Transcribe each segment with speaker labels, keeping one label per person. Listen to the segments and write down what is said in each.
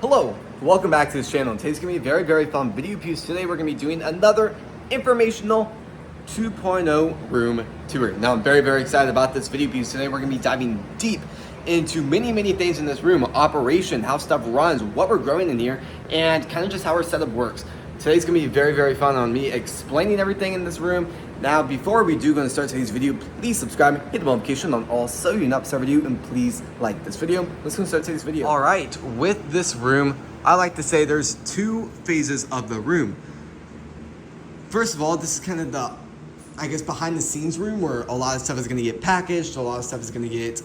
Speaker 1: Hello, welcome back to this channel. Today's gonna be a very fun video piece. Today we're gonna be doing another informational 2.0 room tour. Now I'm very excited about this video piece. Today we're gonna be diving deep into many things in this room, operation, how stuff runs, what we're growing in here, and kind of just how our setup works. Today's gonna be very fun on me explaining everything in this room. Now, before we do gonna start today's video, please subscribe, hit the notification on all so you not miss our video, and please like this video. Let's go start today's video. All right, with this room, I like to say there's two phases of the room. First of all, this is kind of the, I guess, behind the scenes room where a lot of stuff is gonna get packaged, a lot of stuff is gonna get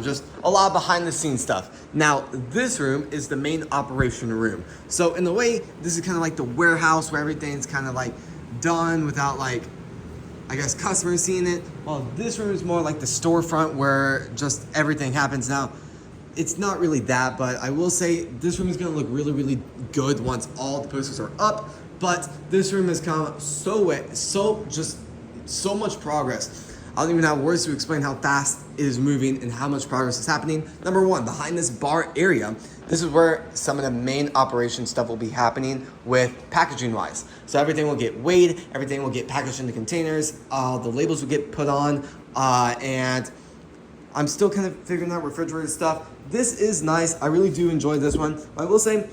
Speaker 1: just a lot of behind the scenes stuff. Now, this room is the main operation room. So in a way, this is kind of like the warehouse where everything's kind of like done without like, I guess, customers seeing it. Well, this room is more like the storefront where just everything happens. Now, it's not really that, but I will say this room is gonna look really good once all the posters are up. But this room has come so much progress. I don't even have words to explain how fast it is moving and how much progress is happening. Number one, behind this bar area, this is where some of the main operation stuff will be happening with packaging wise. So everything will get weighed, everything will get packaged into containers, the labels will get put on, and I'm still kind of figuring out refrigerated stuff. This is nice, I really do enjoy this one. I will say,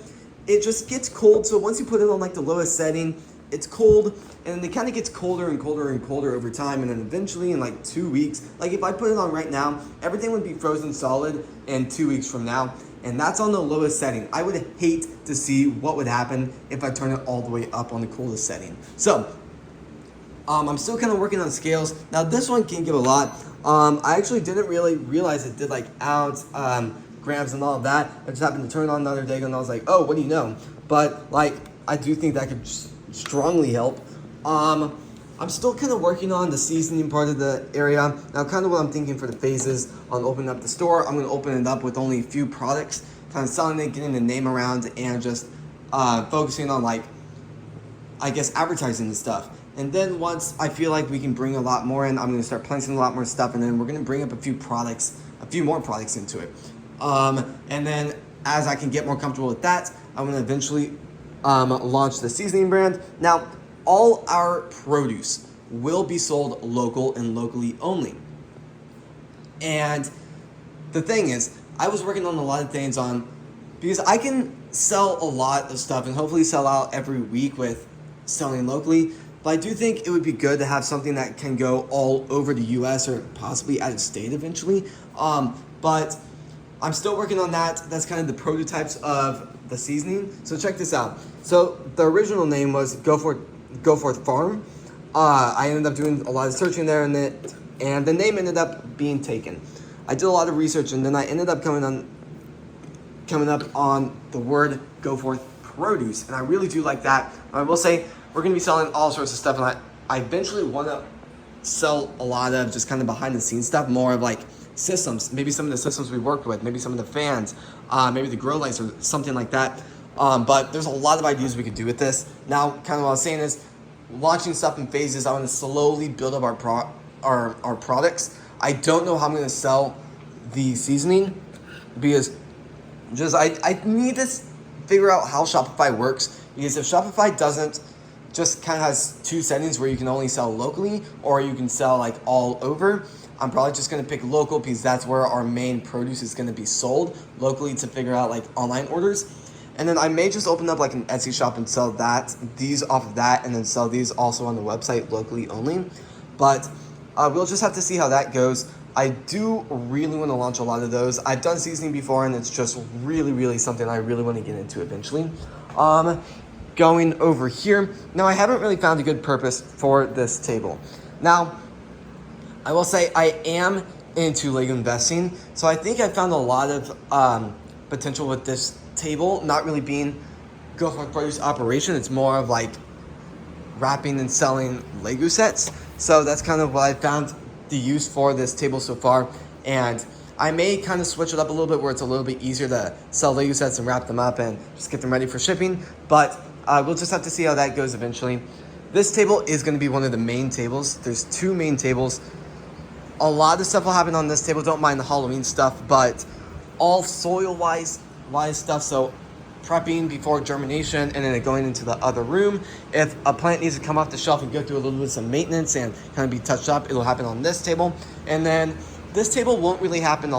Speaker 1: it just gets cold, so once you put it on like the lowest setting, it's cold, and it kind of gets colder and colder over time, and then eventually in like 2 weeks, like if I put it on right now, everything would be frozen solid in 2 weeks from now, and that's on the lowest setting. I would hate to see what would happen if I turn it all the way up on the coolest setting. So, I'm still kind of working on scales. Now this one can give a lot. I actually didn't really realize it did like ounce, grams and all of that. I just happened to turn it on the other day and I was like, oh, what do you know? But like, I do think that could strongly help. I'm still kind of working on the seasoning part of the area. Now, kind of what I'm thinking for the phases on opening up the store, I'm going to open it up with only a few products, kind of selling it, getting the name around, and just focusing on, like, I guess, advertising and stuff. And then once I feel like we can bring a lot more in, I'm going to start planting a lot more stuff, and then we're going to bring up a few more products into it. And then as I can get more comfortable with that, I'm going to eventually launch the seasoning brand. Now, all our produce will be sold local and locally only. And the thing is, I was working on a lot of things because I can sell a lot of stuff and hopefully sell out every week with selling locally, but I do think it would be good to have something that can go all over the US or possibly out of state eventually. But I'm still working on that. That's kind of the prototypes of the seasoning. So check this out. So the original name was Go Forth Farm. I ended up doing a lot of searching there and the name ended up being taken. I did a lot of research and then I ended up coming up on the word Go Forth Produce, and I really do like that. I will say we're gonna be selling all sorts of stuff, and I eventually want to sell a lot of just kind of behind the scenes stuff, more of like systems, maybe some of the systems we worked with, maybe some of the fans, maybe the grow lights or something like that. But there's a lot of ideas we could do with this. Now, kind of what I was saying is, launching stuff in phases. I want to slowly build up our products. I don't know how I'm going to sell the seasoning because just I need to figure out how Shopify works, because if Shopify doesn't, just kind of has two settings where you can only sell locally or you can sell like all over. I'm probably just going to pick local because that's where our main produce is going to be sold locally, to figure out like online orders. And then I may just open up like an Etsy shop and sell these off of that, and then sell these also on the website locally only. But we'll just have to see how that goes. I do really want to launch a lot of those. I've done seasoning before, and it's just really something I really want to get into eventually. Going over here, now I haven't really found a good purpose for this table. Now, I will say I am into Lego investing, so I think I found a lot of potential with this table, not really being Go Forth Produce operation. It's more of like wrapping and selling Lego sets. So that's kind of what I found the use for this table so far. And I may kind of switch it up a little bit where it's a little bit easier to sell Lego sets and wrap them up and just get them ready for shipping. But we'll just have to see how that goes eventually. This table is going to be one of the main tables. There's two main tables. A lot of stuff will happen on this table. Don't mind the Halloween stuff, but all soil-wise stuff. So prepping before germination and then going into the other room. If a plant needs to come off the shelf and go through a little bit of some maintenance and kind of be touched up, it'll happen on this table. And then this table won't really happen,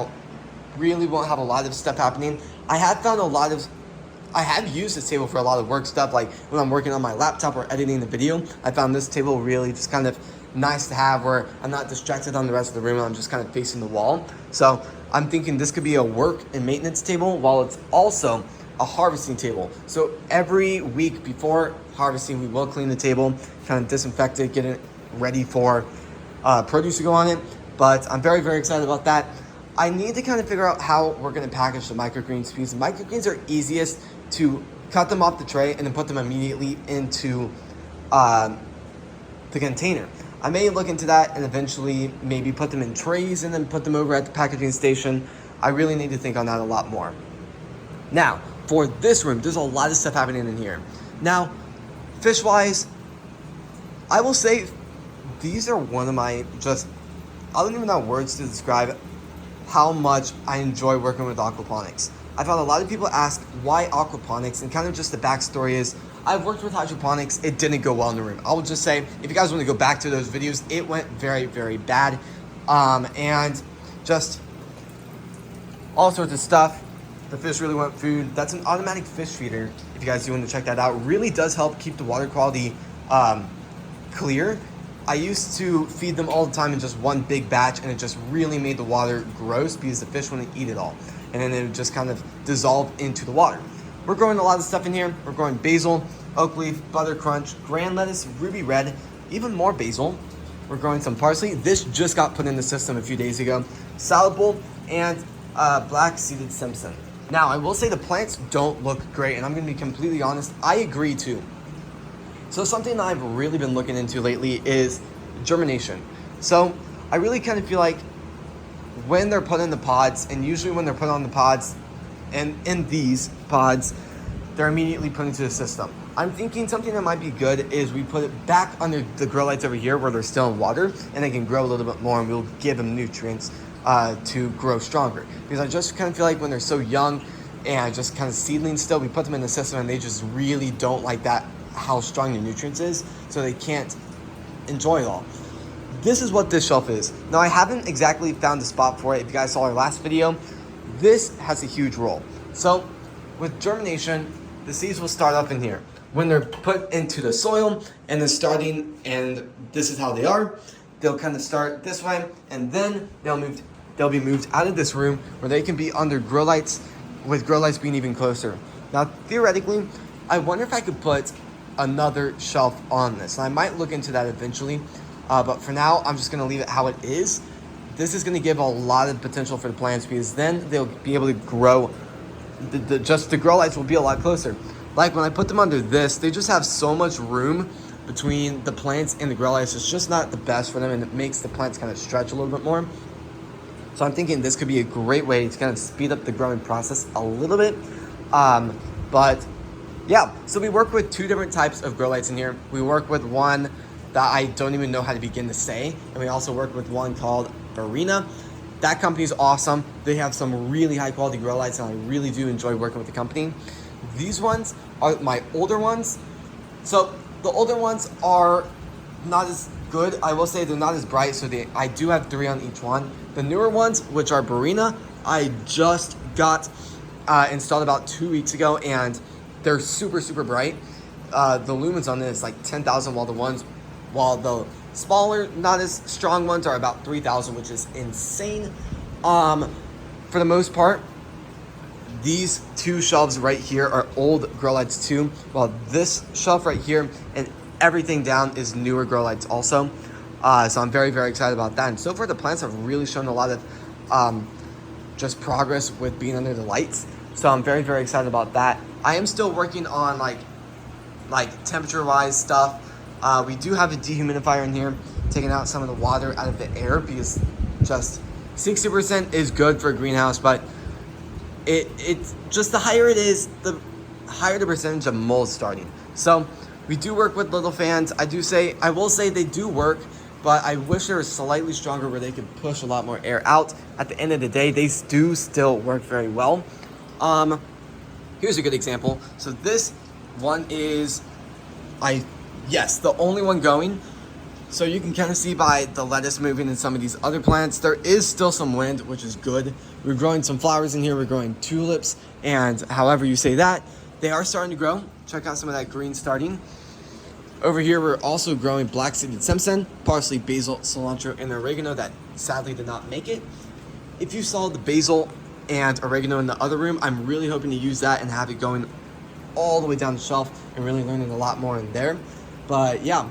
Speaker 1: really won't have a lot of stuff happening. I have used this table for a lot of work stuff, like when I'm working on my laptop or editing the video. I found this table really just kind of nice to have where I'm not distracted on the rest of the room, I'm just kind of facing the wall. So I'm thinking this could be a work and maintenance table while it's also a harvesting table. So every week before harvesting, we will clean the table, kind of disinfect it, get it ready for produce to go on it. But I'm very, very excited about that. I need to kind of figure out how we're going to package the microgreens because the microgreens are easiest to cut them off the tray and then put them immediately into the container. I may look into that and eventually maybe put them in trays and then put them over at the packaging station. I really need to think on that a lot more. Now, for this room, there's a lot of stuff happening in here. Now, fish-wise, I will say these are one of my I don't even know words to describe how much I enjoy working with aquaponics. I've had a lot of people ask why aquaponics, and kind of just the backstory is I've worked with hydroponics. It didn't go well in the room. I will just say, if you guys want to go back to those videos, it went very, very bad. And just all sorts of stuff. The fish really want food. That's an automatic fish feeder. If you guys do want to check that out, really does help keep the water quality clear. I used to feed them all the time in just one big batch, and it just really made the water gross because the fish wouldn't eat it all. And then it would just kind of dissolve into the water. We're growing a lot of stuff in here. We're growing basil, oak leaf, butter crunch, grand lettuce, ruby red, even more basil. We're growing some parsley. This just got put in the system a few days ago. Salad bowl and black seeded Simpson. Now, I will say the plants don't look great, and I'm going to be completely honest, I agree too. So something that I've really been looking into lately is germination. So I really kind of feel like when they're put in the pods, and usually when they're put on the pods, and in these pods, they're immediately put into the system. I'm thinking something that might be good is we put it back under the grow lights over here where they're still in water, and they can grow a little bit more, and we'll give them nutrients to grow stronger. Because I just kind of feel like when they're so young and just kind of seedlings still, we put them in the system and they just really don't like that, how strong the nutrients is, so they can't enjoy it all. This is what this shelf is. Now, I haven't exactly found a spot for it. If you guys saw our last video, this has a huge role. So with germination, the seeds will start up in here. When they're put into the soil and then starting, and this is how they are, they'll kind of start this way, and then they'll be moved out of this room where they can be under grow lights, with grow lights being even closer. Now, theoretically, I wonder if I could put another shelf on this. And I might look into that eventually, but for now, I'm just gonna leave it how it is. This is gonna give a lot of potential for the plants because then they'll be able to grow. The grow lights will be a lot closer. Like when I put them under this, they just have so much room between the plants and the grow lights. It's just not the best for them, and it makes the plants kind of stretch a little bit more. So I'm thinking this could be a great way to kind of speed up the growing process a little bit. But yeah, so we work with two different types of grow lights in here. We work with one that I don't even know how to begin to say, and we also work with one called Barina. That company is awesome. They have some really high quality grow lights, and I really do enjoy working with the company. These ones are my older ones. So the older ones are not as good. I will say they're not as bright, so I do have 3 on each one. The newer ones, which are Barina, I just got installed about 2 weeks ago, and they're super, super bright. The lumens on this is like 10,000, while the smaller, not as strong ones are about 3,000, which is insane. For the most part, these two shelves right here are old grow lights too, while this shelf right here and everything down is newer grow lights also. So I'm very, very excited about that. And so far, the plants have really shown a lot of just progress with being under the lights. So I'm very, very excited about that. I am still working on like temperature-wise stuff. We do have a dehumidifier in here, taking out some of the water out of the air because just 60% is good for a greenhouse, but it's just the higher it is, the higher the percentage of mold starting. So we do work with little fans. I will say they do work, but I wish they were slightly stronger where they could push a lot more air out. At the end of the day, they do still work very well. Here's a good example. So this one is, yes, the only one going. So you can kind of see by the lettuce moving in some of these other plants, there is still some wind, which is good. We're growing some flowers in here. We're growing tulips, and however you say that, they are starting to grow. Check out some of that green starting. Over here, we're also growing black-seeded Simpson, parsley, basil, cilantro, and oregano that sadly did not make it. If you saw the basil and oregano in the other room, I'm really hoping to use that and have it going all the way down the shelf and really learning a lot more in there. But yeah,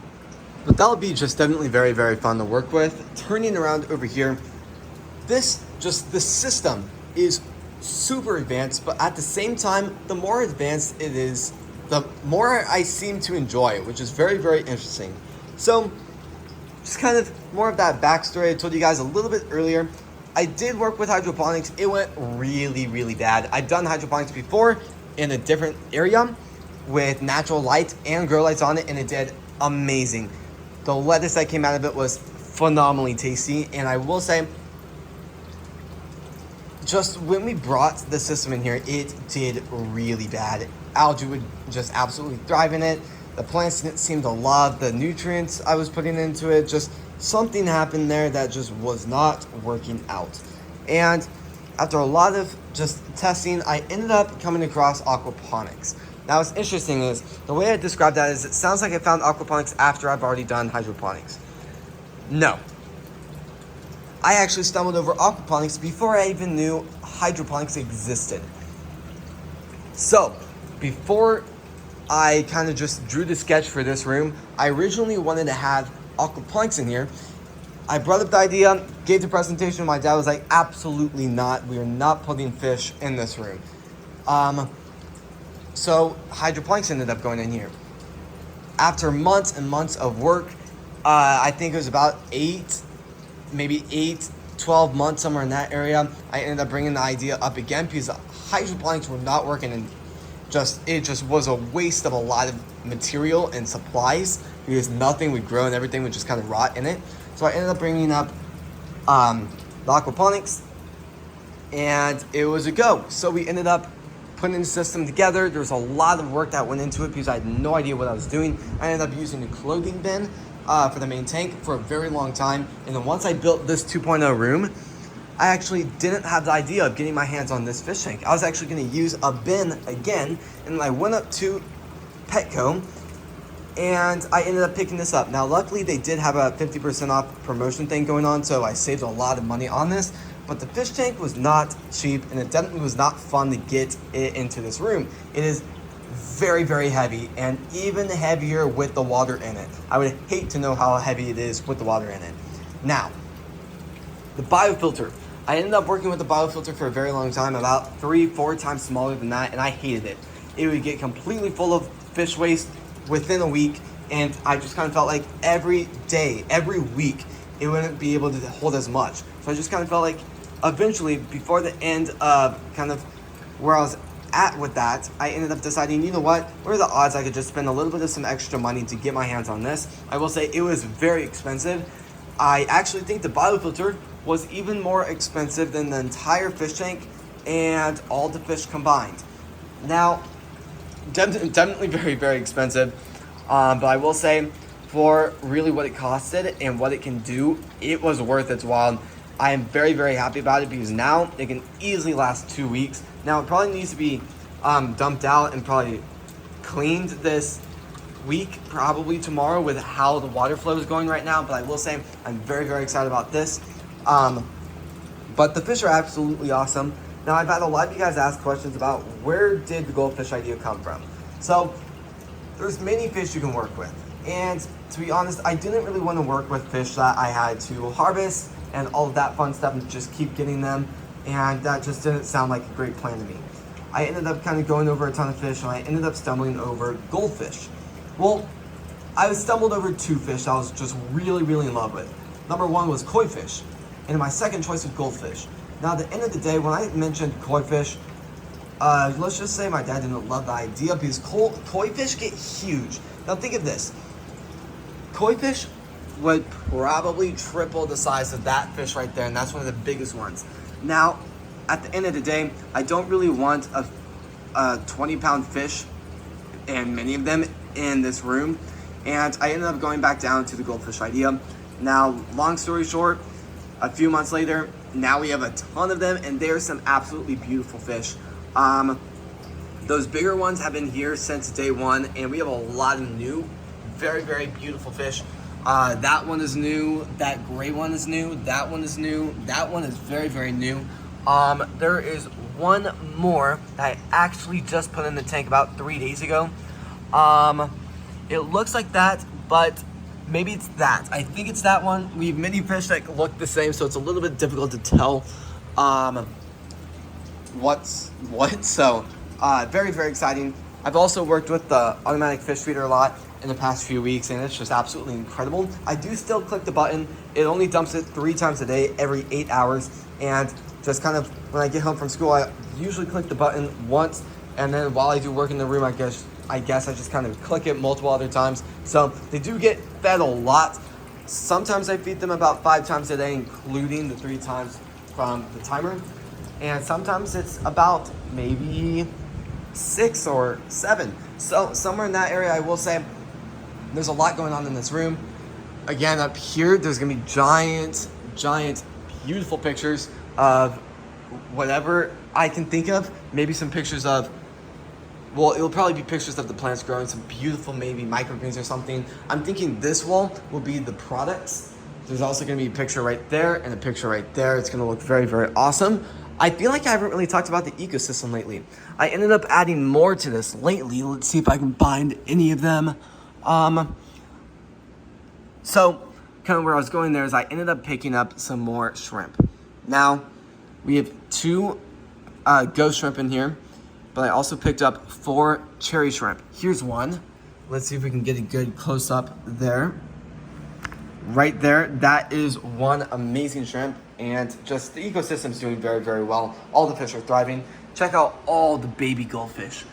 Speaker 1: but that'll be just definitely very, very fun to work with. Turning around over here, the system is super advanced, but at the same time, the more advanced it is, the more I seem to enjoy it, which is very, very interesting. So just kind of more of that backstory I told you guys a little bit earlier. I did work with hydroponics. It went really, really bad. I've done hydroponics before in a different area with natural light and grow lights on it, and it did amazing. The lettuce that came out of it was phenomenally tasty, and I will say, just when we brought the system in here, it did really bad. Algae would just absolutely thrive in it. The plants didn't seem to love the nutrients I was putting into it. Just something happened there that just was not working out. And after a lot of just testing, I ended up coming across aquaponics. Now what's interesting is, the way I describe that is, it sounds like I found aquaponics after I've already done hydroponics. No. I actually stumbled over aquaponics before I even knew hydroponics existed. So, before I kind of just drew the sketch for this room, I originally wanted to have aquaponics in here. I brought up the idea, gave the presentation, my dad was like, absolutely not, we are not putting fish in this room. So hydroponics ended up going in here. After months and months of work, I think it was about 12 months, somewhere in that area, I ended up bringing the idea up again because hydroponics were not working, and it just was a waste of a lot of material and supplies because nothing would grow and everything would just kind of rot in it. So I ended up bringing up the aquaponics, and it was a go. So we ended up putting the system together. There was a lot of work that went into it because I had no idea what I was doing. I ended up using a clothing bin for the main tank for a very long time. And then once I built this 2.0 room, I actually didn't have the idea of getting my hands on this fish tank. I was actually going to use a bin again, and I went up to Petco, and I ended up picking this up. Now, luckily, they did have a 50% off promotion thing going on, so I saved a lot of money on this. But the fish tank was not cheap, and it definitely was not fun to get it into this room. It is very, very heavy, and even heavier with the water in it. I would hate to know how heavy it is with the water in it. Now, the biofilter. I ended up working with the biofilter for a very long time, about 3-4 times smaller than that, and I hated it. It would get completely full of fish waste within a week, and I just kind of felt like every day, every week, it wouldn't be able to hold as much. So I just kind of felt like eventually, before the end of kind of where I was at with that, I ended up deciding, you know what are the odds I could just spend a little bit of some extra money to get my hands on this. I will say it was very expensive. I actually think the biofilter was even more expensive than the entire fish tank and all the fish combined. Now, definitely very, very expensive, but I will say, for really what it costed and what it can do, it was worth its while. I am very, very happy about it because now it can easily last 2 weeks. Now, it probably needs to be dumped out and probably cleaned this week, probably tomorrow, with how the water flow is going right now. But I will say I'm very, very excited about this. But the fish are absolutely awesome. Now, I've had a lot of you guys ask questions about where did the goldfish idea come from. So there's many fish you can work with. And to be honest, I didn't really want to work with fish that I had to harvest and all of that fun stuff and just keep getting them. And that just didn't sound like a great plan to me. I ended up kind of going over a ton of fish, and I ended up stumbling over goldfish. Well, I stumbled over 2 fish I was just really, really in love with. Number 1 was koi fish, and my second choice was goldfish. Now, at the end of the day, when I mentioned koi fish, let's just say my dad didn't love the idea because koi fish get huge. Now, think of this. Koi fish would probably triple the size of that fish right there, and that's one of the biggest ones. Now, at the end of the day, I don't really want a 20-pound fish, and many of them in this room. And I ended up going back down to the goldfish idea. Now, long story short, a few months later, now we have a ton of them, and there's some absolutely beautiful fish. Those bigger ones have been here since day one, and we have a lot of new, very, very beautiful fish. That one is new, that gray one is new, that one is new, that one is very, very new. There is one more that I actually just put in the tank about 3 days ago. It looks like that, but maybe it's that. I think it's that one. We have many fish that look the same, so it's a little bit difficult to tell what's what. So very, very exciting. I've also worked with the automatic fish feeder a lot in the past few weeks, and it's just absolutely incredible. I do still click the button. It only dumps it 3 times a day, every 8 hours. And just kind of when I get home from school, I usually click the button once, and then while I do work in the room, I guess I just kind of click it multiple other times. So they do get fed a lot. Sometimes I feed them about 5 times a day, including the 3 times from the timer. And sometimes it's about maybe 6 or 7. So somewhere in that area, I will say there's a lot going on in this room. Again, up here, there's gonna be giant, beautiful pictures of whatever I can think of. Maybe some pictures of, well, it'll probably be pictures of the plants growing, some beautiful maybe microgreens or something. I'm thinking this wall will be the products. There's also gonna be a picture right there and a picture right there. It's gonna look very, very awesome. I feel like I haven't really talked about the ecosystem lately. I ended up adding more to this lately. Let's see if I can find any of them. So kind of where I was going there is I ended up picking up some more shrimp. Now we have 2 ghost shrimp in here, but I also picked up 4 cherry shrimp. Here's one. Let's see if we can get a good close up there. Right there, that is one amazing shrimp, and just the ecosystem's doing very, very well. All the fish are thriving. Check out all the baby goldfish.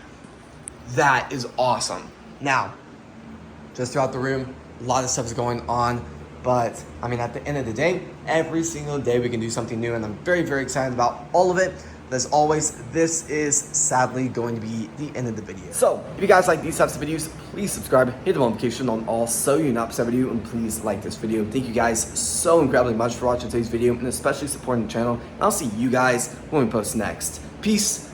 Speaker 1: That is awesome. Now, just throughout the room, a lot of stuff is going on, but I mean, at the end of the day, every single day we can do something new, and I'm very, very excited about all of it. As always, this is sadly going to be the end of the video. So, if you guys like these types of videos, please subscribe, hit the notification on all so you not miss a video, and please like this video. Thank you guys so incredibly much for watching today's video, and especially supporting the channel. And I'll see you guys when we post next. Peace.